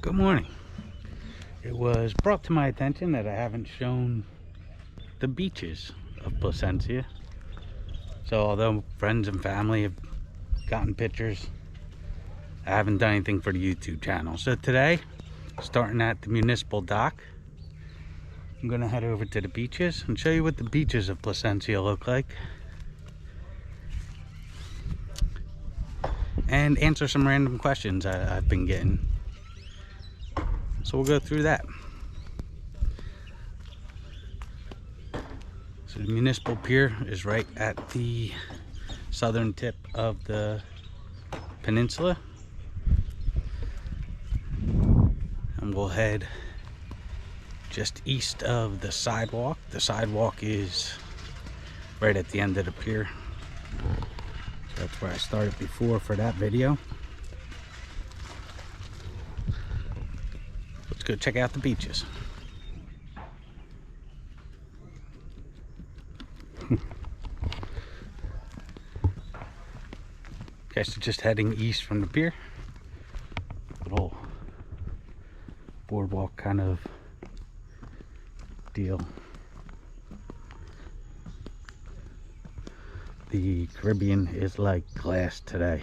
Good morning. It was brought to my attention that I haven't shown the beaches of Placencia. So although friends and family have gotten pictures, I haven't done anything for the YouTube channel. So today, starting at the municipal dock, I'm gonna head over to the beaches and show you what the beaches of Placencia look like, and answer some random questions I've been getting. So we'll go through that. So the municipal pier is right at the southern tip of the peninsula. And we'll head just east of the sidewalk. The sidewalk is right at the end of the pier. So that's where I started before for that video. Let's go check out the beaches. Okay, so just heading east from the pier. Little boardwalk kind of deal. The Caribbean is like glass today.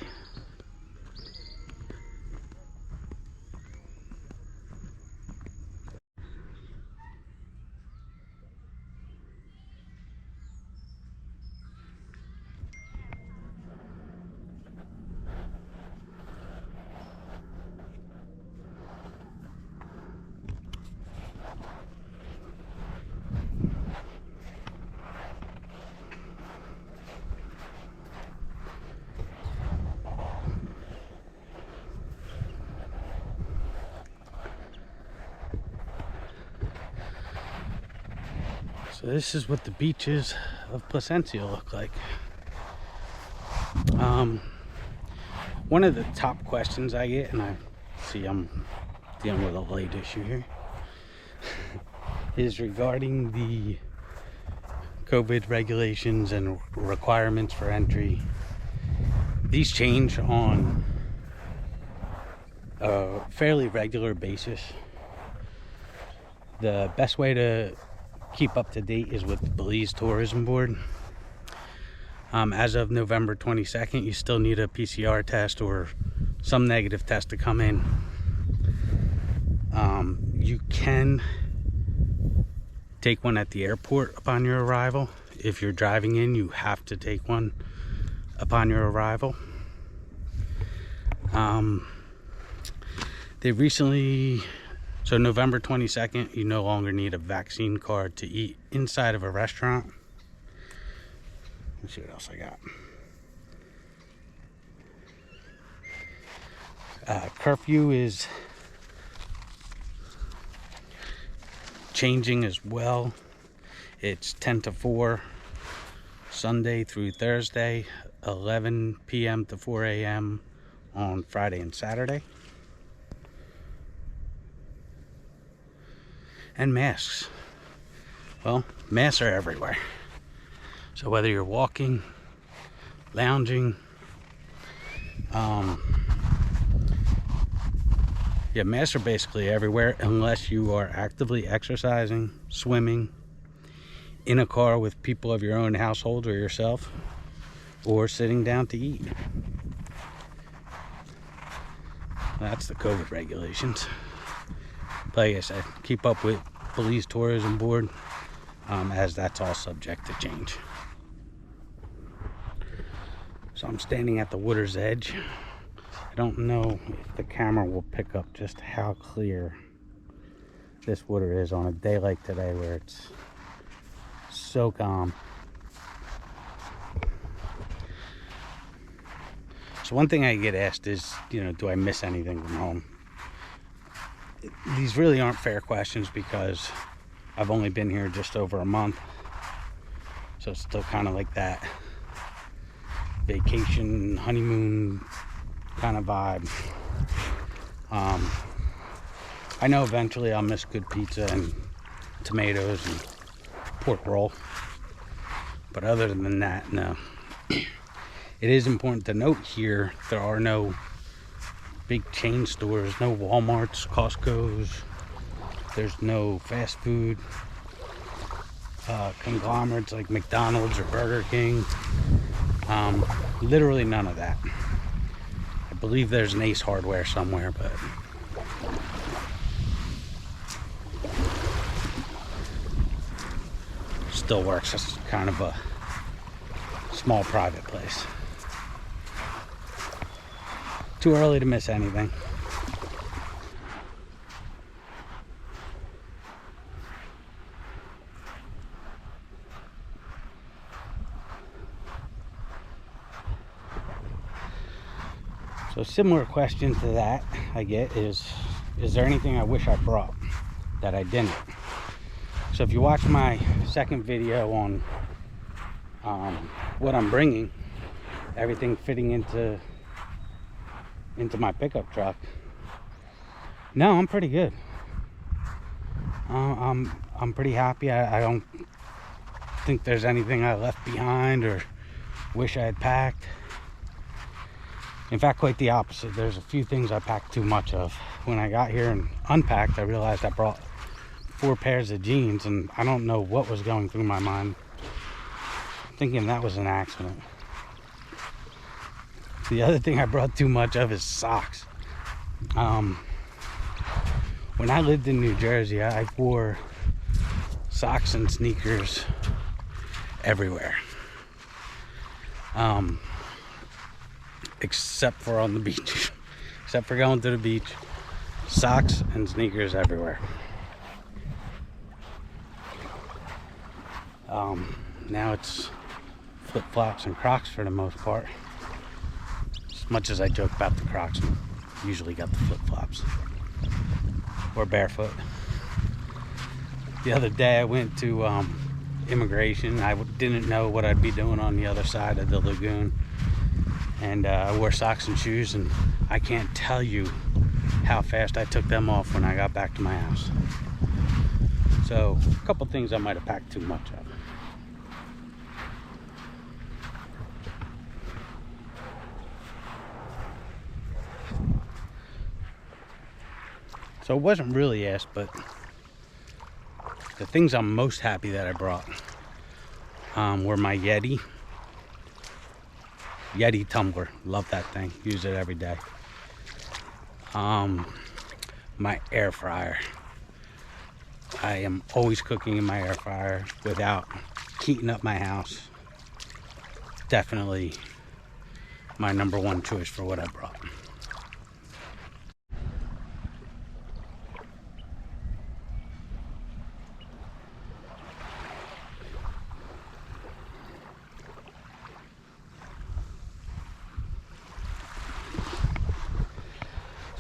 So this is what the beaches of Placencia look like. One of the top questions I get, and I see I'm dealing with a light issue here, is regarding the COVID regulations and requirements for entry. These change on a fairly regular basis. The best way to keep up to date is with the Belize Tourism Board. As of November 22nd, you still need a PCR test or some negative test to come in. You can take one at the airport upon your arrival. If you're driving in, you have to take one upon your arrival. They recently, so November 22nd, you no longer need a vaccine card to eat inside of a restaurant. Let's see what else I got. Curfew is changing as well. It's 10 to 4 Sunday through Thursday, 11 p.m. to 4 a.m. on Friday and Saturday. And masks. Well, masks are everywhere. So whether you're walking, lounging, masks are basically everywhere unless you are actively exercising, swimming, in a car with people of your own household or yourself, or sitting down to eat. That's the COVID regulations. But like I said, keep up with Belize Tourism Board, as that's all subject to change. So I'm standing at the water's edge. I don't know if the camera will pick up just how clear this water is on a day like today where it's so calm. So one thing I get asked is, do I miss anything from home? These really aren't fair questions because I've only been here just over a month. So it's still kind of like that vacation, honeymoon kind of vibe. I know eventually I'll miss good pizza and tomatoes and pork roll. But other than that, no. It is important to note here, there are no big chain stores, no Walmarts, Costco's. There's no fast food conglomerates like McDonald's or Burger King. Literally none of that. I believe there's an Ace Hardware somewhere, but still works as kind of a small private place. Too early to miss anything. So a similar question to that I get is there anything I wish I brought that I didn't? So if you watch my second video on what I'm bringing, everything fitting into my pickup truck, no, I'm pretty good. I'm pretty happy. I don't think there's anything I left behind or wish I had packed. In fact, quite the opposite. There's a few things I packed too much of. When I got here and unpacked, I realized I brought 4 pairs of jeans, and I don't know what was going through my mind, thinking that was an accident. The other thing I brought too much of is socks. When I lived in New Jersey, I wore socks and sneakers everywhere. Except for on the beach. Except for going to the beach. Socks and sneakers everywhere. Now it's flip-flops and Crocs for the most part. As much as I joke about the Crocs, I usually got the flip-flops. Or barefoot. The other day I went to immigration. I didn't know what I'd be doing on the other side of the lagoon. And I wore socks and shoes, and I can't tell you how fast I took them off when I got back to my house. So, a couple things I might have packed too much of. So it wasn't really asked, but the things I'm most happy that I brought were my Yeti tumbler. Love that thing. Use it every day. My air fryer. I am always cooking in my air fryer without heating up my house. Definitely my number one choice for what I brought.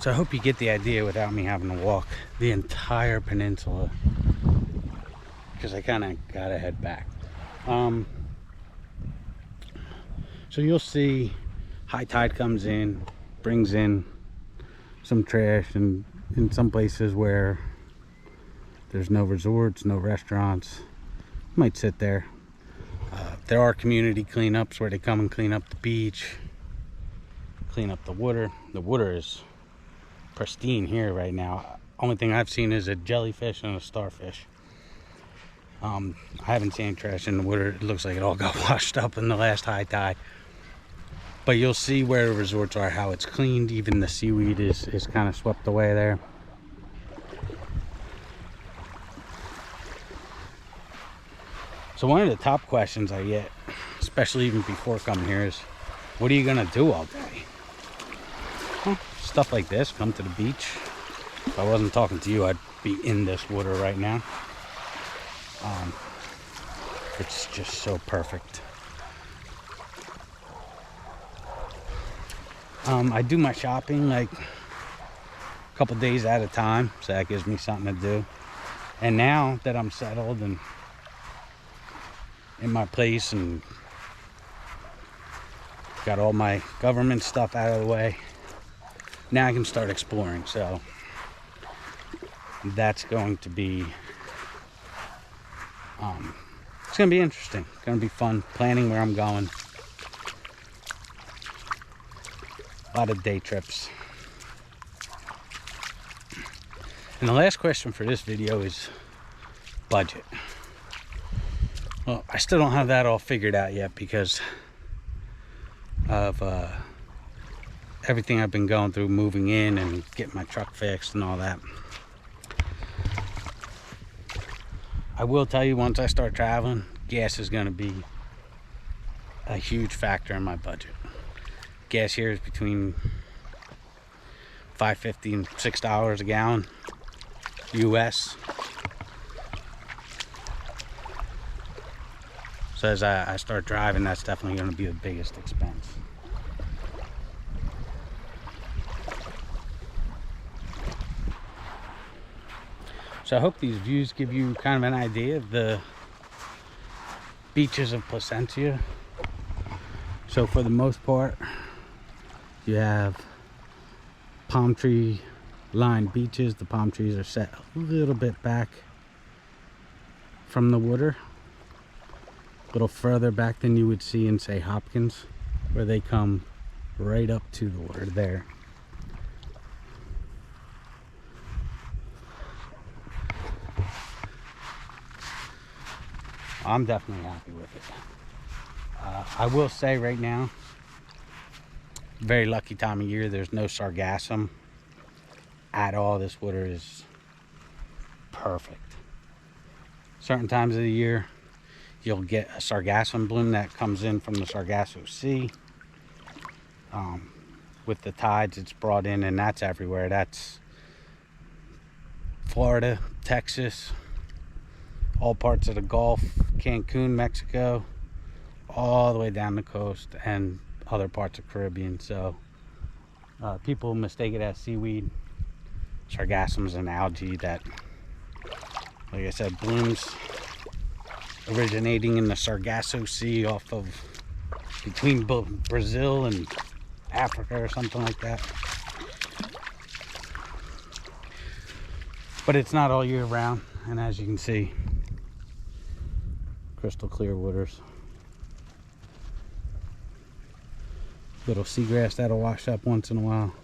So I hope you get the idea without me having to walk the entire peninsula, because I kind of gotta head back. So you'll see high tide comes in, brings in some trash, and in some places where there's no resorts, no restaurants, you might sit there. There are community cleanups where they come and clean up the beach, clean up the water. The water is pristine here right now. Only thing I've seen is a jellyfish and a starfish. I haven't seen trash in the water. It looks like it all got washed up in the last high tide. But you'll see where the resorts are, how it's cleaned. Even the seaweed is kind of swept away there. So one of the top questions I get, especially even before coming here, is what are you gonna do all day? Well, stuff like this. Come to the beach. If I wasn't talking to you, I'd be in this water right now. It's just so perfect. I do my shopping like a couple days at a time, so that gives me something to do. And now that I'm settled and in my place and got all my government stuff out of the way, now I can start exploring. So that's going to be it's gonna be interesting. It's gonna be fun planning where I'm going. A lot of day trips. And the last question for this video is budget. Well, I still don't have that all figured out yet because of everything I've been going through, moving in and getting my truck fixed and all that. I will tell you, once I start traveling, gas is going to be a huge factor in my budget. Gas here is between $5.50 and $6 a gallon US. So as I start driving, that's definitely going to be the biggest expense. So I hope these views give you kind of an idea of the beaches of Placencia. So for the most part, you have palm tree lined beaches. The palm trees are set a little bit back from the water, a little further back than you would see in, say, Hopkins, where they come right up to the water there. I'm definitely happy with it. I will say right now, very lucky time of year, there's no sargassum at all. This water is perfect. Certain times of the year, you'll get a sargassum bloom that comes in from the Sargasso Sea. With the tides, it's brought in, and that's everywhere. That's Florida, Texas, all parts of the Gulf, Cancun, Mexico, all the way down the coast, and other parts of Caribbean. So people mistake it as seaweed. Sargassum is an algae that, like I said, blooms originating in the Sargasso Sea off of between Brazil and Africa or something like that. But it's not all year round, and as you can see, crystal clear waters. Little seagrass that'll wash up once in a while.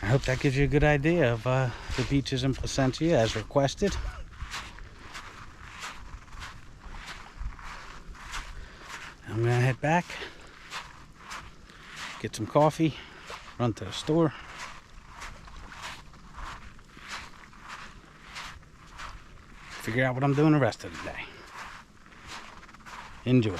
I hope that gives you a good idea of the beaches in Placencia as requested. I'm gonna head back, get some coffee, run to the store, figure out what I'm doing the rest of the day. Enjoy.